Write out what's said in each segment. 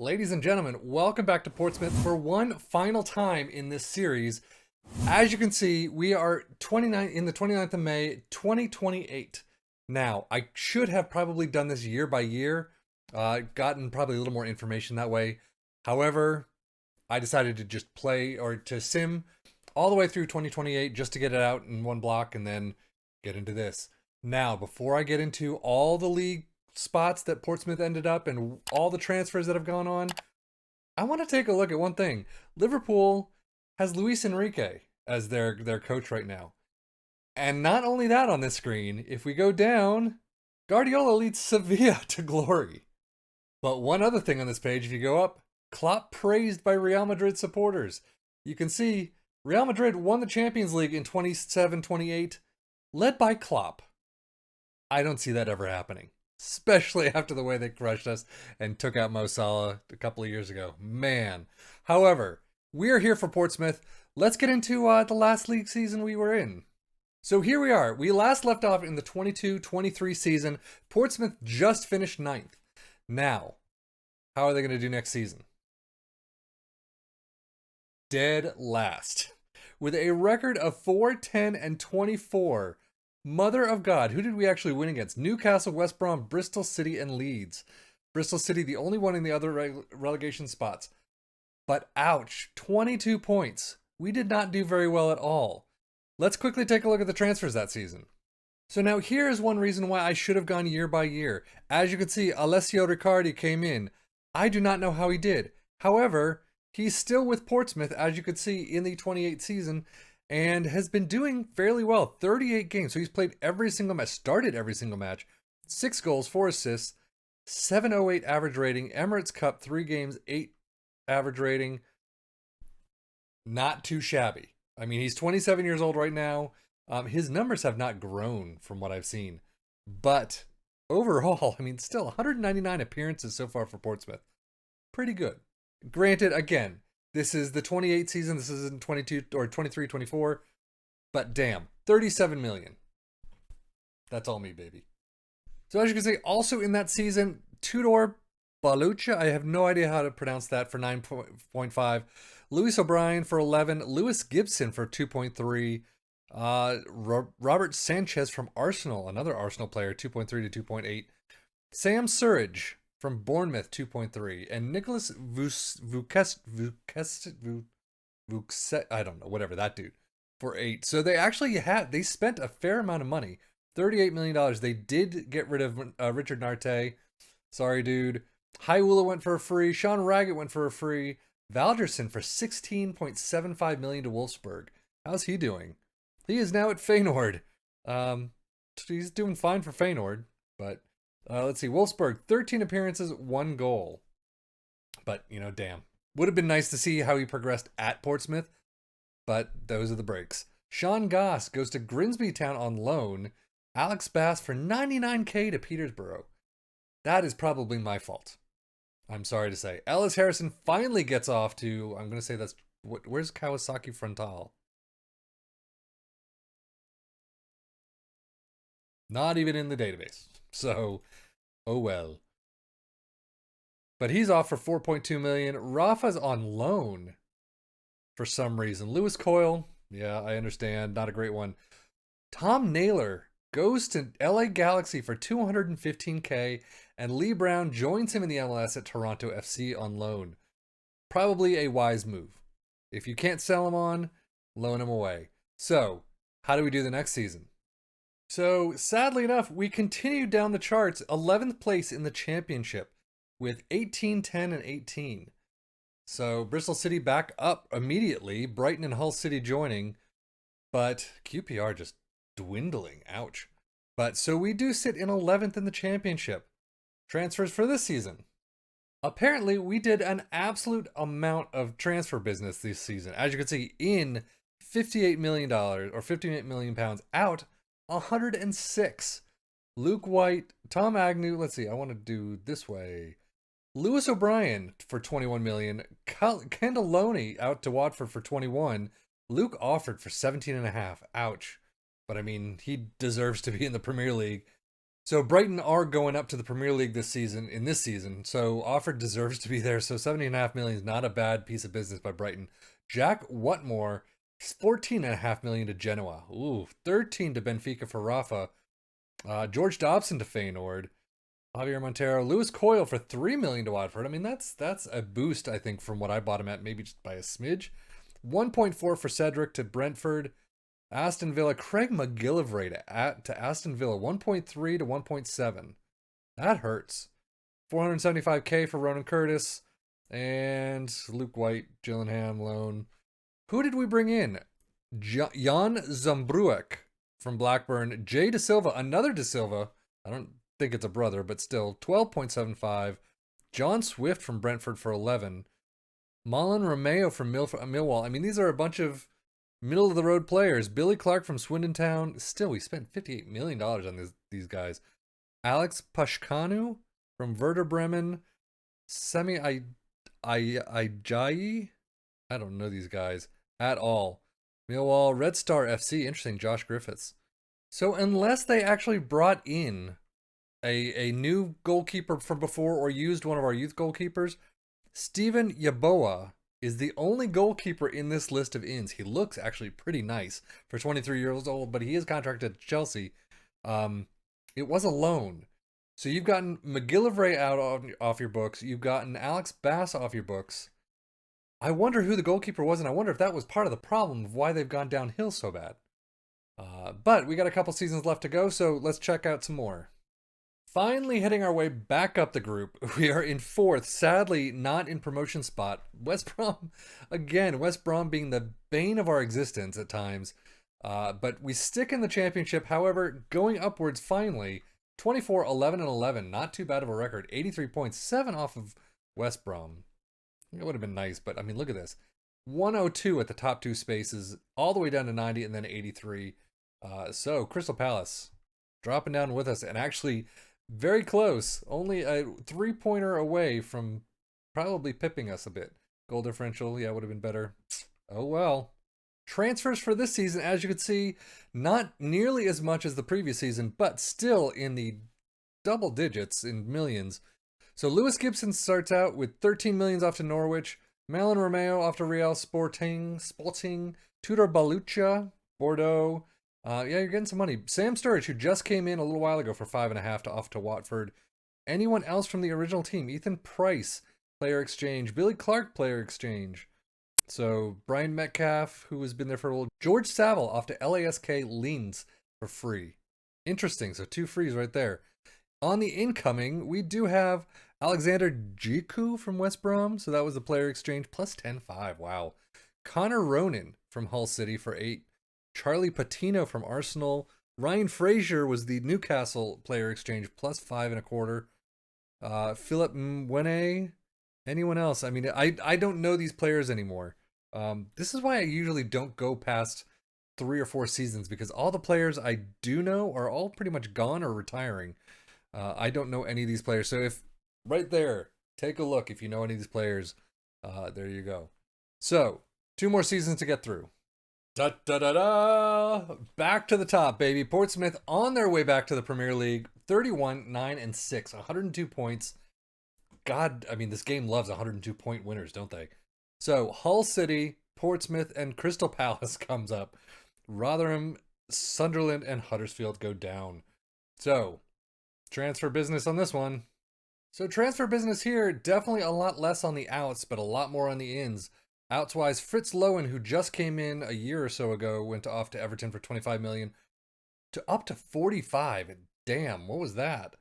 Ladies and gentlemen, welcome back to Portsmouth for one final time in this series. As you can see, we are 29 in the 29th of May, 2028. Now, I should have probably done this year by year, gotten probably a little more information that way. However, I decided to just play or to sim all the way through 2028 just to get it out in one block and then get into this. Now, before I get into all the league spots that Portsmouth ended up and all the transfers that have gone on, I want to take a look at one thing. Liverpool has Luis Enrique as their coach right now. And not only that on this screen, if we go down, Guardiola leads Sevilla to glory. But one other thing on this page, if you go up, Klopp praised by Real Madrid supporters. You can see Real Madrid won the Champions League in 27-28, led by Klopp. I don't see that ever happening, especially after the way they crushed us and took out Mo Salah a couple of years ago. Man. However, we're here for Portsmouth. Let's get into the last league season we were in. So here we are. We last left off in the 22-23 season. Portsmouth just finished 9th. Now, how are they going to do next season? Dead last. With a record of 4-10-24. Mother of God, who did we actually win against? Newcastle, West Brom, Bristol City, and Leeds. Bristol City, the only one in the other relegation spots. But ouch, 22 points. We did not do very well at all. Let's quickly take a look at the transfers that season. So now here's one reason why I should have gone year by year. As you can see, Alessio Riccardi came in. I do not know how he did. However, he's still with Portsmouth, as you could see, in the 28th season, and has been doing fairly well. 38 games. So he's played every single match, started every single match. 6 goals, 4 assists, 708 average rating. Emirates Cup, 3 games, 8 average rating. Not too shabby. I mean, he's 27 years old right now. His numbers have not grown from what I've seen. But overall, I mean, still 199 appearances so far for Portsmouth. Pretty good. Granted, again, this is the 28 season. This isn't 22 or 23, 24. But damn, 37 million. That's all me, baby. So as you can see, also in that season, Tudor Balucha, I have no idea how to pronounce that, for 9.5. Lewis O'Brien for 11. Lewis Gibson for 2.3. Robert Sanchez from Arsenal, another Arsenal player, 2.3 to 2.8. Sam Surridge from Bournemouth, 2.3. And Nicholas Vukest, I don't know, whatever, that dude, for 8. So they actually they spent a fair amount of money, $38 million. They did get rid of Richard Narte. Sorry, dude. Haiwula went for a free. Sean Raggett went for a free. Valderson for 16.75 million to Wolfsburg. How's he doing? He is now at Feyenoord. He's doing fine for Feyenoord, but let's see. Wolfsburg, 13 appearances, 1 goal. But, you know, damn. Would have been nice to see how he progressed at Portsmouth, but those are the breaks. Sean Goss goes to Grimsby Town on loan. Alex Bass for 99k to Peterborough. That is probably my fault. I'm sorry to say. Ellis Harrison finally gets off to, I'm going to say that's, where's Kawasaki Frontal? Not even in the database. So, oh well. But he's off for 4.2 million. Rafa's on loan for some reason. Lewis Coyle, yeah, I understand. Not a great one. Tom Naylor goes to LA Galaxy for 215k, and Lee Brown joins him in the MLS at Toronto FC on loan. Probably a wise move. If you can't sell him on, loan him away. So, how do we do the next season? So, sadly enough, we continued down the charts, 11th place in the championship with 18, 10, and 18. So, Bristol City back up immediately, Brighton and Hull City joining, but QPR just dwindling. Ouch. But so we do sit in 11th in the championship. Transfers for this season. Apparently, we did an absolute amount of transfer business this season. As you can see, in $58 million or 58 million pounds out, 106. Luke White, Tom Agnew. Let's see. I want to do this way. Lewis O'Brien for 21 million. Kendall Loney out to Watford for 21. Luke Offord for 17.5. Ouch. But I mean, he deserves to be in the Premier League. So Brighton are going up to the Premier League in this season. So Offord deserves to be there. So 70.5 million is not a bad piece of business by Brighton. Jack Whatmore, 14.5 million to Genoa. Ooh, 13 to Benfica for Rafa. George Dobson to Feyenoord. Javier Montero, Lewis Coyle for 3 million to Watford. I mean, that's a boost, I think, from what I bought him at, maybe just by a smidge. 1.4 for Cedric to Brentford. Aston Villa, Craig McGillivray to Aston Villa, 1.3 to 1.7. That hurts. 475k for Ronan Curtis and Luke White, Gillingham loan. Who did we bring in? Jan Zambruek from Blackburn. Jay De Silva, another De Silva. I don't think it's a brother, but still, 12.75. John Swift from Brentford for 11. Malin Romeo from Millwall. I mean, these are a bunch of middle of the road players. Billy Clark from Swindon Town. Still, we spent $58 million on these guys. Alex Pashkanu from Werder Bremen. Semi Ajayi. I don't know these guys at all. Millwall, Red Star FC. Interesting, Josh Griffiths. So unless they actually brought in a new goalkeeper from before or used one of our youth goalkeepers, Steven Yaboa is the only goalkeeper in this list of ins. He looks actually pretty nice for 23 years old, but he is contracted to Chelsea. It was a loan. So you've gotten McGillivray out off your books. You've gotten Alex Bass off your books. I wonder who the goalkeeper was, and I wonder if that was part of the problem of why they've gone downhill so bad. But we got a couple seasons left to go, so let's check out some more. Finally heading our way back up the group. We are in fourth, sadly not in promotion spot. West Brom, again, West Brom being the bane of our existence at times. But we stick in the championship, however, going upwards finally. 24, 11, and 11. Not too bad of a record. 83 points, 7 off of West Brom. It would have been nice, but I mean, look at this. 102 at the top two spaces, all the way down to 90, and then 83. So, Crystal Palace dropping down with us, and actually very close. Only a 3-pointer away from probably pipping us a bit. Goal differential, yeah, would have been better. Oh well. Transfers for this season, as you can see, not nearly as much as the previous season, but still in the double digits in millions. So Lewis Gibson starts out with 13 millions off to Norwich. Malin Romeo off to Real Sporting. Tudor Balucha, Bordeaux. Yeah, you're getting some money. Sam Sturridge, who just came in a little while ago for 5.5 off to Watford. Anyone else from the original team? Ethan Price, player exchange. Billy Clark, player exchange. So Brian Metcalf, who has been there for a little. George Saville off to LASK Linz for free. Interesting. So 2 frees right there. On the incoming, we do have Alexander Jiku from West Brom. So that was the player exchange plus 10.5. Wow. Connor Ronan from Hull City for 8. Charlie Patino from Arsenal. Ryan Fraser was the Newcastle player exchange plus 5.25. Philip Mwene. Anyone else? I mean, I don't know these players anymore. This is why I usually don't go past 3 or 4 seasons, because all the players I do know are all pretty much gone or retiring. I don't know any of these players. So if right there, take a look if you know any of these players. There you go. So 2 more seasons to get through. Da-da-da-da! Back to the top, baby. Portsmouth on their way back to the Premier League. 31, 9, and 6. 102 points. God, I mean, this game loves 102-point winners, don't they? So, Hull City, Portsmouth, and Crystal Palace comes up. Rotherham, Sunderland, and Huddersfield go down. So, transfer business on this one. So, transfer business here, definitely a lot less on the outs, but a lot more on the ins. Outs-wise, Fritz Lowen, who just came in a year or so ago, went off to Everton for 25 million to up to 45. Damn, what was that?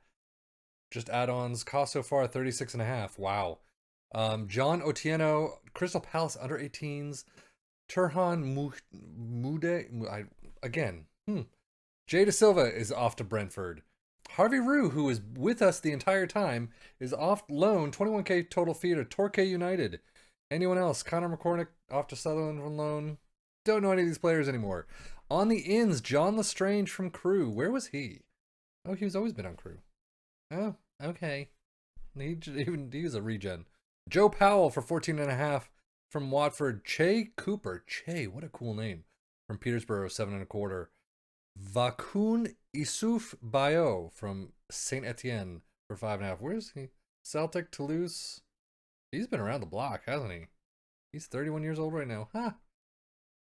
Just add-ons, cost so far 36.5. Wow. John Otieno, Crystal Palace under 18s. Turhan Mude, again. Jay De Silva is off to Brentford. Harvey Rue, who is with us the entire time, is off loan, 21k total fee to Torquay United. Anyone else? Connor McCormick off to Sutherland on loan. Don't know any of these players anymore. On the ins, John Lestrange from Crewe. Where was he? Oh, he's always been on Crewe. Oh, okay. He was a regen. Joe Powell for 14.5 from Watford. Che Cooper. Che, what a cool name. From Petersborough, 7.25. Vakun Issouf Bayo from Saint Etienne for 5.5. Where is he? Celtic, Toulouse. He's been around the block, hasn't he? He's 31 years old right now. Huh.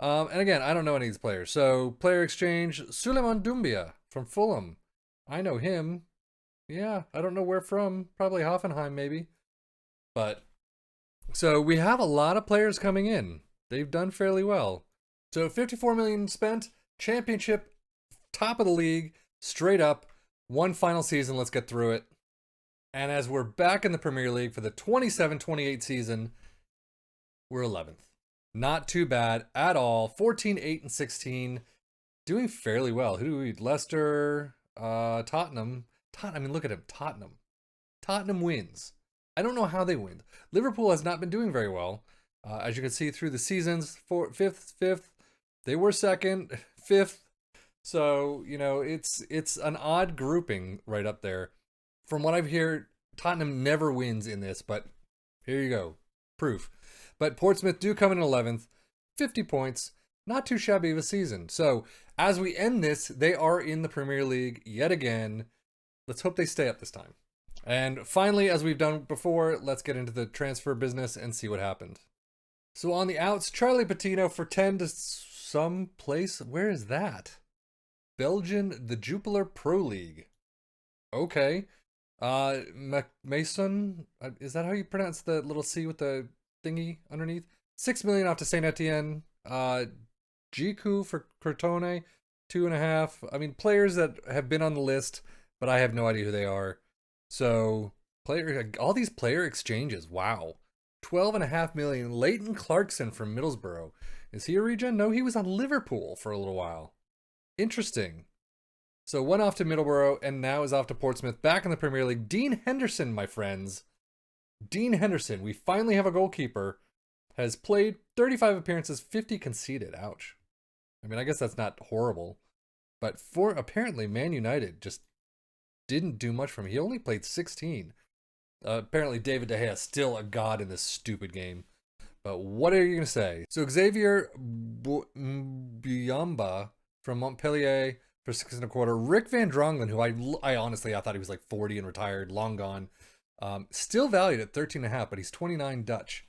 And again, I don't know any of these players. So, player exchange, Suleiman Doumbia from Fulham. I know him. Yeah, I don't know where from. Probably Hoffenheim, maybe. But, so we have a lot of players coming in. They've done fairly well. So, 54 million spent, championship, top of the league, straight up, one final season. Let's get through it. And as we're back in the Premier League for the 27-28 season, we're 11th. Not too bad at all. 14, 8, and 16. Doing fairly well. Who do we? Leicester, Tottenham. I mean, look at him. Tottenham. Tottenham wins. I don't know how they win. Liverpool has not been doing very well. As you can see through the seasons, fifth. They were second, fifth. So, you know, it's an odd grouping right up there. From what I've heard, Tottenham never wins in this, but here you go. Proof. But Portsmouth do come in 11th, 50 points, not too shabby of a season. So as we end this, they are in the Premier League yet again. Let's hope they stay up this time. And finally, as we've done before, let's get into the transfer business and see what happened. So on the outs, Charlie Patino for 10 to some place. Where is that? Belgian, the Jupiler Pro League. Okay. Mason, is that how you pronounce the little C with the thingy underneath? 6 million off to Saint Etienne. Jiku for Crotone, 2.5. I mean, players that have been on the list, but I have no idea who they are. So all these player exchanges. Wow. 12.5 million. Leighton Clarkson from Middlesbrough. Is he a regen? No, he was on Liverpool for a little while. Interesting. So one off to Middlesbrough and now is off to Portsmouth, back in the Premier League. Dean Henderson, my friends. Dean Henderson, we finally have a goalkeeper. Has played 35 appearances, 50 conceded. Ouch. I mean, I guess that's not horrible. But for apparently Man United just didn't do much for him. He only played 16. Apparently David De Gea is still a god in this stupid game. But what are you going to say? So Xavier Biamba from Montpellier for 6.25. Rick Van Drongelen, who I honestly, I thought he was like 40 and retired, long gone. Still valued at 13.5, but he's 29 Dutch.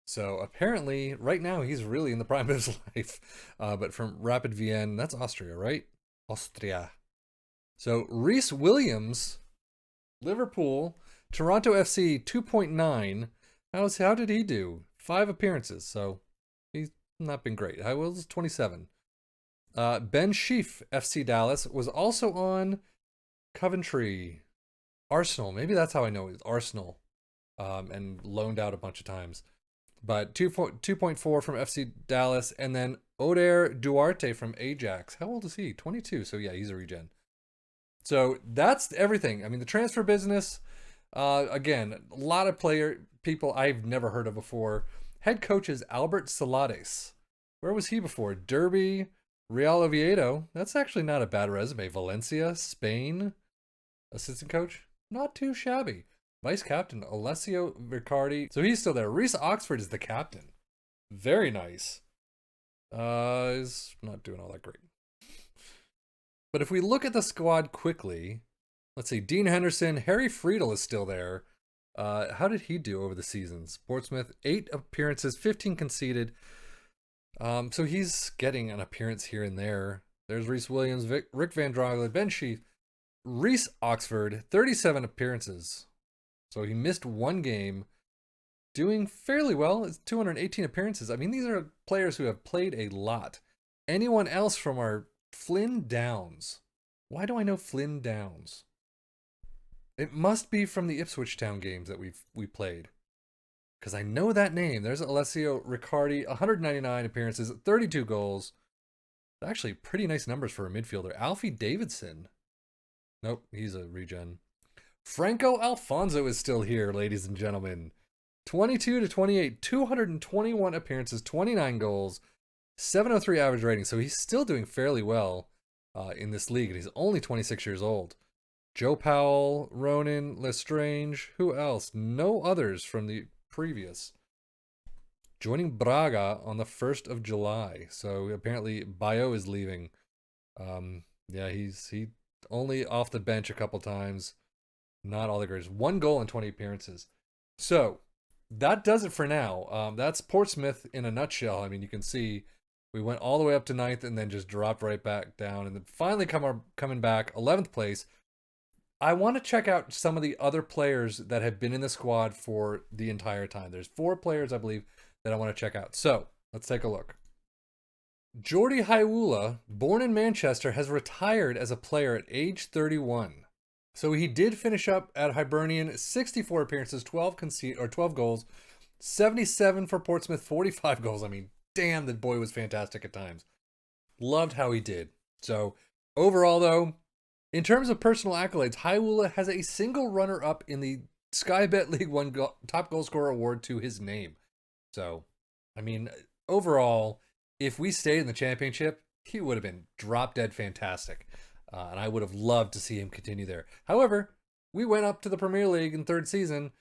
So apparently, right now, he's really in the prime of his life. But from Rapid Vienna, that's Austria, right? Austria. So Reece Williams, Liverpool, Toronto FC 2.9. How did he do? 5 appearances, so he's not been great. How was 27? Ben Sheaf, FC Dallas, was also on Coventry. Arsenal, maybe that's how I know it. Arsenal, and loaned out a bunch of times. But 2.4 from FC Dallas, and then Oder Duarte from Ajax. How old is he? 22. So yeah, he's a regen. So that's everything. I mean, the transfer business. Again, a lot of people I've never heard of before. Head coach is Albert Salades. Where was he before? Derby, Real Oviedo. That's actually not a bad resume. Valencia, Spain. Assistant coach. Not too shabby. Vice captain, Alessio Riccardi. So he's still there. Reese Oxford is the captain. Very nice. Is not doing all that great. But if we look at the squad quickly, let's see. Dean Henderson, Harry Friedel is still there. How did he do over the seasons? Portsmouth, 8 appearances, 15 conceded. So he's getting an appearance here and there. There's Reece Williams, Rick Van Drongelen, Ben Sheaf, Reese Oxford, 37 appearances. So he missed 1 game, doing fairly well. It's 218 appearances. I mean, these are players who have played a lot. Anyone else from our Flynn Downs? Why do I know Flynn Downs? It must be from the Ipswich Town games that we played. Because I know that name. There's Alessio Riccardi, 199 appearances, 32 goals. Actually, pretty nice numbers for a midfielder. Alfie Davidson. Nope, he's a regen. Franco Alfonso is still here, ladies and gentlemen. 22-28, 221 appearances, 29 goals, 703 average rating. So he's still doing fairly well in this league, and he's only 26 years old. Joe Powell, Ronan, Lestrange, who else? No others from the previous. Joining Braga on the 1st of July. So apparently Bayo is leaving. Yeah, he only off the bench a couple times. Not all the greatest. 1 goal in 20 appearances. So that does it for now. That's Portsmouth in a nutshell. I mean, you can see we went all the way up to ninth and then just dropped right back down, and then finally coming back 11th place. I want to check out some of the other players that have been in the squad for the entire time. There's 4 players, I believe, that I want to check out. So let's take a look. Jordi Haiwula, born in Manchester, has retired as a player at age 31. So he did finish up at Hibernian, 64 appearances, 12 goals, 77 for Portsmouth, 45 goals. I mean, damn, the boy was fantastic at times. Loved how he did. So overall, though, in terms of personal accolades, Haiwula has a single runner-up in the Sky Bet League One top goal scorer award to his name. So, I mean, overall, if we stayed in the championship, he would have been drop dead fantastic. And I would have loved to see him continue there. However, we went up to the Premier League in 3rd season.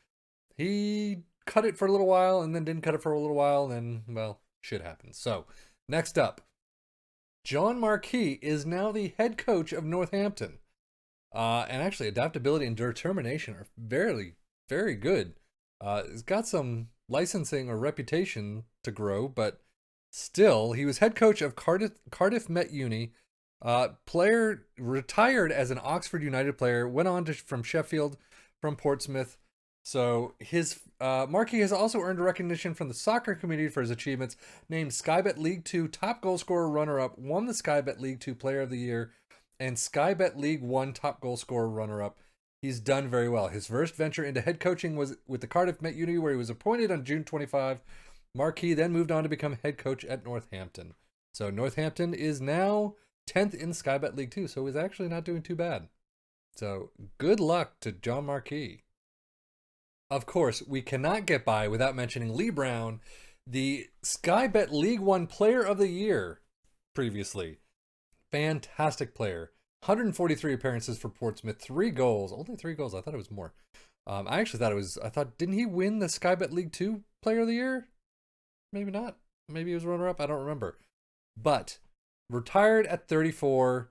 He cut it for a little while and then didn't cut it for a little while. And then, well, shit happens. So, next up, John Marquis is now the head coach of Northampton. And actually, adaptability and determination are very, very good. He's got some licensing or reputation to grow, but still, he was head coach of Cardiff Met Uni. Player retired as an Oxford United player, went on from Sheffield, from Portsmouth. So his Marquis has also earned recognition from the soccer community for his achievements. Named Sky Bet League 2 top goal scorer runner-up, won the Sky Bet League 2 Player of the Year, and Sky Bet League 1 top goal scorer runner-up. He's done very well. His first venture into head coaching was with the Cardiff Met Uni, where he was appointed on June 25. Marquis then moved on to become head coach at Northampton. So Northampton is now 10th in Sky Bet League 2, so he's actually not doing too bad. So good luck to John Marquis. Of course, we cannot get by without mentioning Lee Brown, the Sky Bet League 1 Player of the Year previously. Fantastic player. 143 appearances for Portsmouth, 3 goals. Only 3 goals. I thought it was more. Didn't he win the Sky Bet League 2 Player of the Year? Maybe not. Maybe he was runner-up. I don't remember. But retired at 34.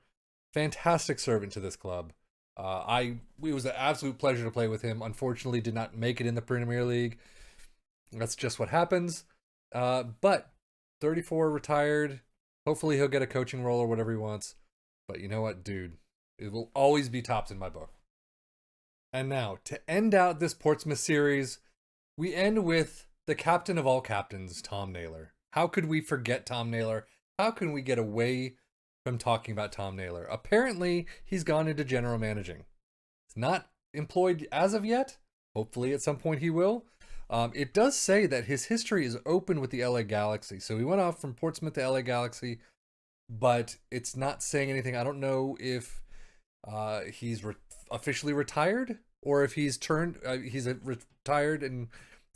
Fantastic servant to this club. It was an absolute pleasure to play with him. Unfortunately, did not make it in the Premier League. That's just what happens. But 34, retired. Hopefully he'll get a coaching role or whatever he wants. But you know what, dude? It will always be tops in my book. And now, to end out this Portsmouth series, we end with the captain of all captains, Tom Naylor. How could we forget Tom Naylor? How can we get away from talking about Tom Naylor? Apparently, he's gone into general managing. He's not employed as of yet. Hopefully, at some point he will. It does say that his history is open with the LA Galaxy. So he went off from Portsmouth to LA Galaxy, but it's not saying anything. I don't know if he's officially retired or if he's retired and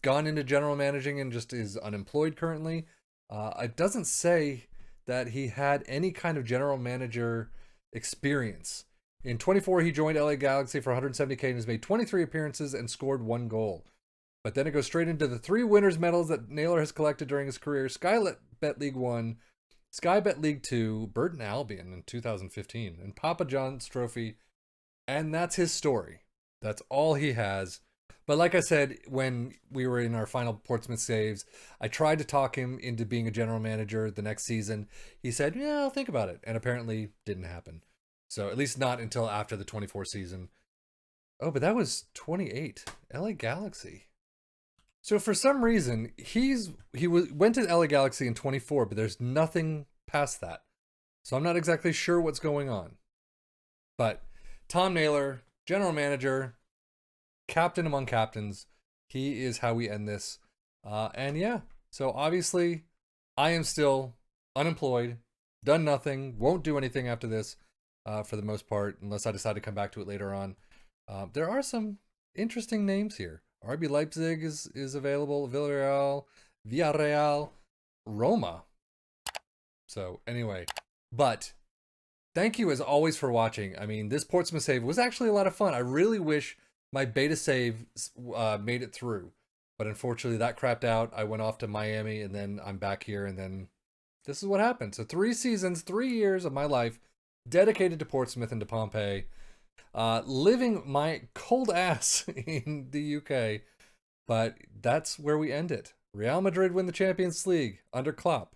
gone into general managing and just is unemployed currently. It doesn't say that he had any kind of general manager experience. In 24, he joined LA Galaxy for 170K and has made 23 appearances and scored 1 goal. But then it goes straight into the 3 winners' medals that Naylor has collected during his career: Sky Bet League 1, Sky Bet League 2, Burton Albion in 2015, and Papa John's Trophy. And that's his story. That's all he has. But like I said, when we were in our final Portsmouth saves, I tried to talk him into being a general manager the next season. He said, yeah, I'll think about it. And apparently didn't happen. So at least not until after the 24 season. Oh, but that was 28. LA Galaxy. So for some reason, went to LA Galaxy in 24, but there's nothing past that. So I'm not exactly sure what's going on. But Tom Naylor, general manager, captain among captains. He is how we end this. And yeah, so obviously I am still unemployed, done nothing, won't do anything after this for the most part, unless I decide to come back to it later on. There are some interesting names here. RB Leipzig is available, Villarreal, Roma. So anyway, but thank you as always for watching. I mean, this Portsmouth save was actually a lot of fun. I really wish my beta save made it through, but unfortunately that crapped out. I went off to Miami and then I'm back here and then this is what happened. So 3 seasons, 3 years of my life dedicated to Portsmouth and to Pompey, living my cold ass in the UK. But that's where we end it. Real Madrid win the Champions League under Klopp.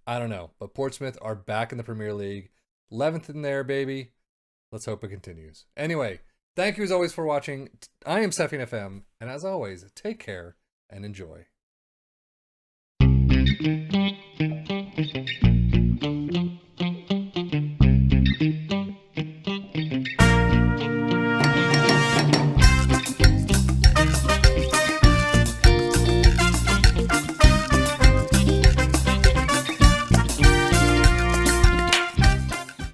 I don't know, but Portsmouth are back in the Premier League. 11th in there, baby. Let's hope it continues. Anyway, thank you as always for watching. I am Sefian FM, and as always, take care and enjoy.